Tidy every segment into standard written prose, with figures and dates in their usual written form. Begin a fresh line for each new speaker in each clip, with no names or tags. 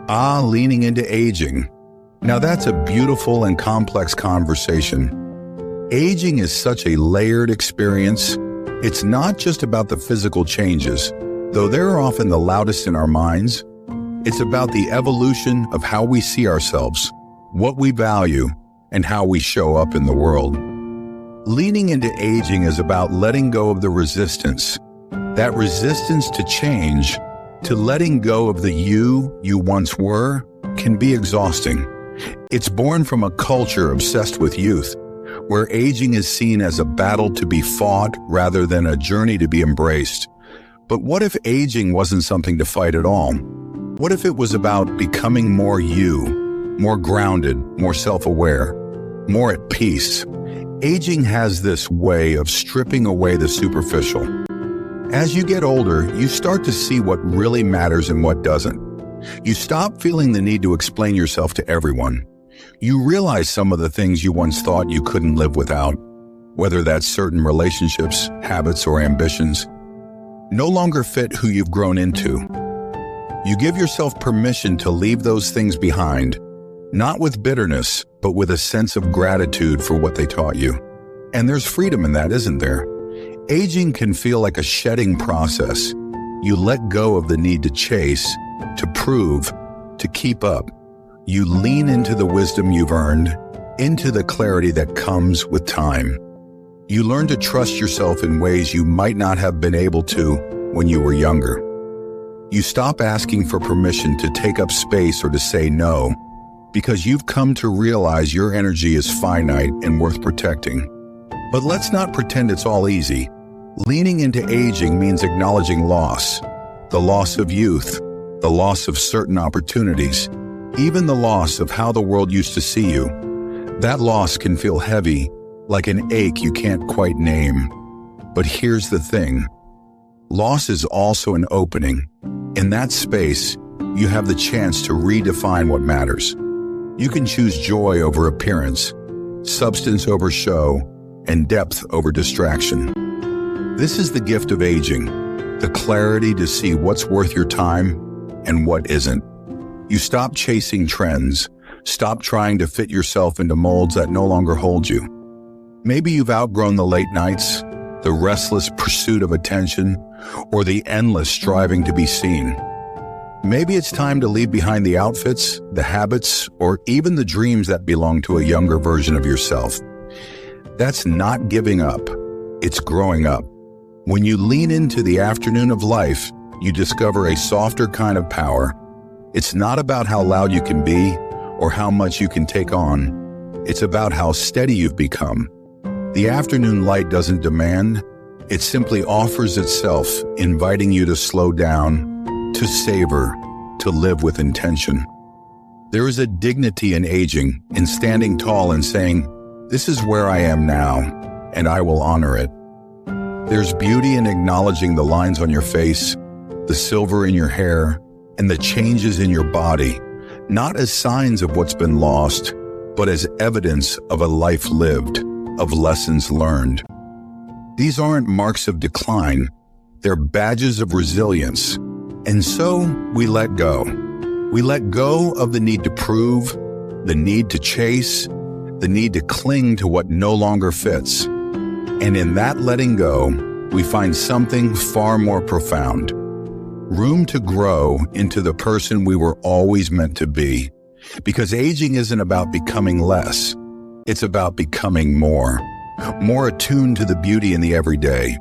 Leaning into aging. Now that's a beautiful and complex conversation. Aging is such a layered experience. It's not just about the physical changes, though they're often the loudest in our minds. It's about the evolution of how we see ourselves, what we value, and how we show up in the world. Leaning into aging is about letting go of the resistance. That resistance to change, to letting go of the you once were, can be exhausting. It's born from a culture obsessed with youth, where aging is seen as a battle to be fought rather than a journey to be embraced. But what if aging wasn't something to fight at all? What if it was about becoming more you, more grounded, more self-aware, more at peace? Aging has this way of stripping away the superficial. As you get older, you start to see what really matters and what doesn't. You stop feeling the need to explain yourself to everyone. You realize some of the things you once thought you couldn't live without, whether that's certain relationships, habits, or ambitions, no longer fit who you've grown into. You give yourself permission to leave those things behind, not with bitterness, but with a sense of gratitude for what they taught you. And there's freedom in that, isn't there? Aging can feel like a shedding process. You let go of the need to chase, to prove, to keep up. You lean into the wisdom you've earned, into the clarity that comes with time. You learn to trust yourself in ways you might not have been able to when you were younger. You stop asking for permission to take up space or to say no, because you've come to realize your energy is finite and worth protecting. But let's not pretend it's all easy. Leaning into aging means acknowledging loss, the loss of youth, the loss of certain opportunities, even the loss of how the world used to see you. That loss can feel heavy, like an ache you can't quite name. But here's the thing. Loss is also an opening. In that space, you have the chance to redefine what matters. You can choose joy over appearance, substance over show, and depth over distraction. This is the gift of aging, the clarity to see what's worth your time and what isn't. You stop chasing trends, stop trying to fit yourself into molds that no longer hold you. Maybe you've outgrown the late nights, the restless pursuit of attention, or the endless striving to be seen. Maybe it's time to leave behind the outfits, the habits, or even the dreams that belong to a younger version of yourself. That's not giving up, it's growing up. When you lean into the afternoon of life, you discover a softer kind of power. It's not about how loud you can be or how much you can take on. It's about how steady you've become. The afternoon light doesn't demand, it simply offers itself, inviting you to slow down, to savor, to live with intention. There is a dignity in aging, in standing tall and saying, "This is where I am now, and I will honor it." There's beauty in acknowledging the lines on your face, the silver in your hair, and the changes in your body, not as signs of what's been lost, but as evidence of a life lived, of lessons learned. These aren't marks of decline, they're badges of resilience. And so we let go. We let go of the need to prove, the need to chase, the need to cling to what no longer fits. And in that letting go, we find something far more profound. Room to grow into the person we were always meant to be. Because aging isn't about becoming less. It's about becoming more. More attuned to the beauty in the everyday.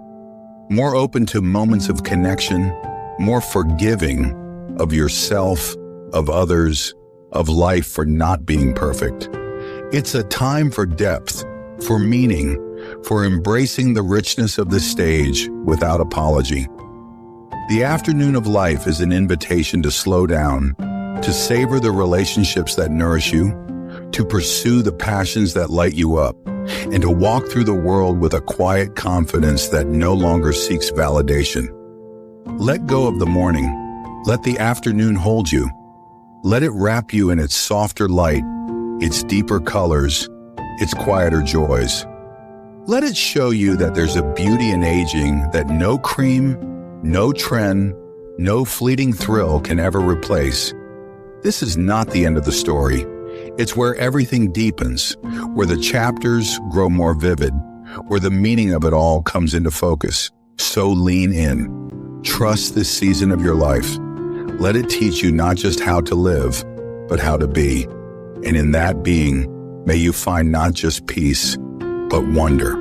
More open to moments of connection. More forgiving of yourself, of others, of life for not being perfect. It's a time for depth, for meaning, for embracing the richness of the stage without apology. The afternoon of life is an invitation to slow down, to savor the relationships that nourish you, to pursue the passions that light you up, and to walk through the world with a quiet confidence that no longer seeks validation. Let go of the morning. Let the afternoon hold you. Let it wrap you in its softer light, its deeper colors, its quieter joys. Let it show you that there's a beauty in aging that no cream, no trend, no fleeting thrill can ever replace. this is not the end of the story. It's where everything deepens, where the chapters grow more vivid, where the meaning of it all comes into focus. So lean in. Trust this season of your life. Let it teach you not just how to live, but how to be. And in that being, may you find not just peace, but wonder.